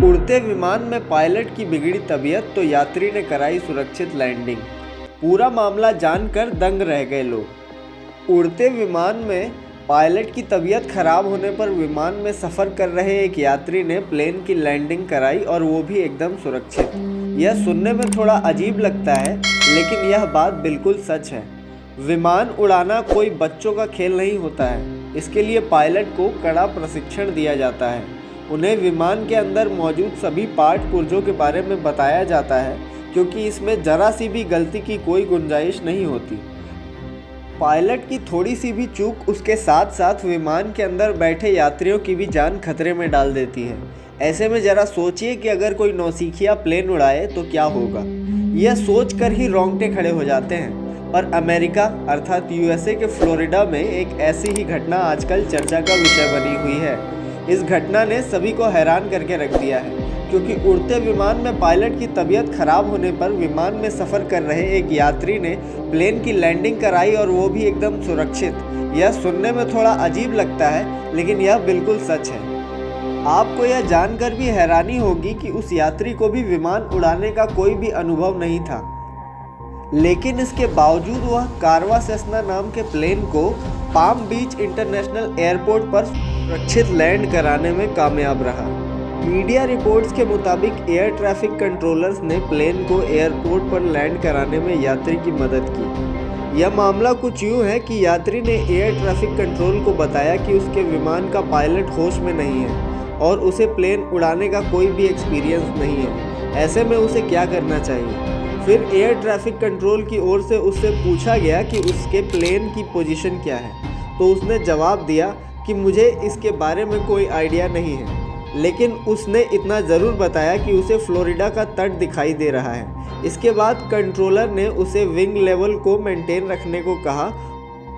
उड़ते विमान में पायलट की बिगड़ी तबीयत तो यात्री ने कराई सुरक्षित लैंडिंग। पूरा मामला जानकर दंग रह गए लोग। उड़ते विमान में पायलट की तबीयत खराब होने पर विमान में सफ़र कर रहे एक यात्री ने प्लेन की लैंडिंग कराई और वो भी एकदम सुरक्षित। यह सुनने में थोड़ा अजीब लगता है, लेकिन यह बात बिल्कुल सच है। विमान उड़ाना कोई बच्चों का खेल नहीं होता है। इसके लिए पायलट को कड़ा प्रशिक्षण दिया जाता है। उन्हें विमान के अंदर मौजूद सभी पार्ट पुर्जों के बारे में बताया जाता है, क्योंकि इसमें जरा सी भी गलती की कोई गुंजाइश नहीं होती। पायलट की थोड़ी सी भी चूक उसके साथ साथ विमान के अंदर बैठे यात्रियों की भी जान खतरे में डाल देती है। ऐसे में जरा सोचिए कि अगर कोई नौसिखिया प्लेन उड़ाए तो क्या होगा। यह सोचकर ही रोंगटे खड़े हो जाते हैं। पर अमेरिका अर्थात यूएसए के फ्लोरिडा में एक ऐसी ही घटना आजकल चर्चा का विषय बनी हुई है। इस घटना ने सभी को हैरान करके रख दिया है, क्योंकि उड़ते विमान में पायलट की तबीयत खराब होने पर विमान में सफ़र कर रहे एक यात्री ने प्लेन की लैंडिंग कराई और वो भी एकदम सुरक्षित। यह सुनने में थोड़ा अजीब लगता है, लेकिन यह बिल्कुल सच है। आपको यह जानकर भी हैरानी होगी कि उस यात्री को भी विमान उड़ाने का कोई भी अनुभव नहीं था, लेकिन इसके बावजूद वह कारवा सेस्ना नाम के प्लेन को पाम बीच इंटरनेशनल एयरपोर्ट पर सुरक्षित लैंड कराने में कामयाब रहा। मीडिया रिपोर्ट्स के मुताबिक एयर ट्रैफिक कंट्रोलर्स ने प्लेन को एयरपोर्ट पर लैंड कराने में यात्री की मदद की। यह मामला कुछ यूँ है कि यात्री ने एयर ट्रैफिक कंट्रोल को बताया कि उसके विमान का पायलट होश में नहीं है और उसे प्लेन उड़ाने का कोई भी एक्सपीरियंस नहीं है। ऐसे में उसे क्या करना चाहिए? फिर एयर ट्रैफिक कंट्रोल की ओर से उससे पूछा गया कि उसके प्लेन की पोजीशन क्या है, तो उसने जवाब दिया कि मुझे इसके बारे में कोई आइडिया नहीं है, लेकिन उसने इतना ज़रूर बताया कि उसे फ्लोरिडा का तट दिखाई दे रहा है। इसके बाद कंट्रोलर ने उसे विंग लेवल को मेंटेन रखने को कहा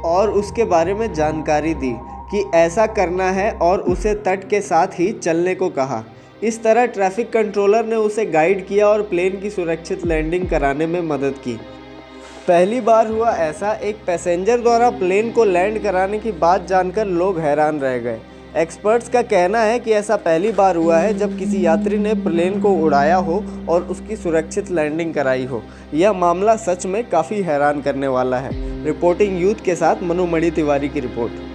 और उसके बारे में जानकारी दी कि ऐसा करना है और उसे तट के साथ ही चलने को कहा। इस तरह ट्रैफिक कंट्रोलर ने उसे गाइड किया और प्लेन की सुरक्षित लैंडिंग कराने में मदद की। पहली बार हुआ ऐसा, एक पैसेंजर द्वारा प्लेन को लैंड कराने की बात जानकर लोग हैरान रह गए। एक्सपर्ट्स का कहना है कि ऐसा पहली बार हुआ है जब किसी यात्री ने प्लेन को उड़ाया हो और उसकी सुरक्षित लैंडिंग कराई हो। यह मामला सच में काफ़ी हैरान करने वाला है। रिपोर्टिंग यूथ के साथ मनु मणि तिवारी की रिपोर्ट।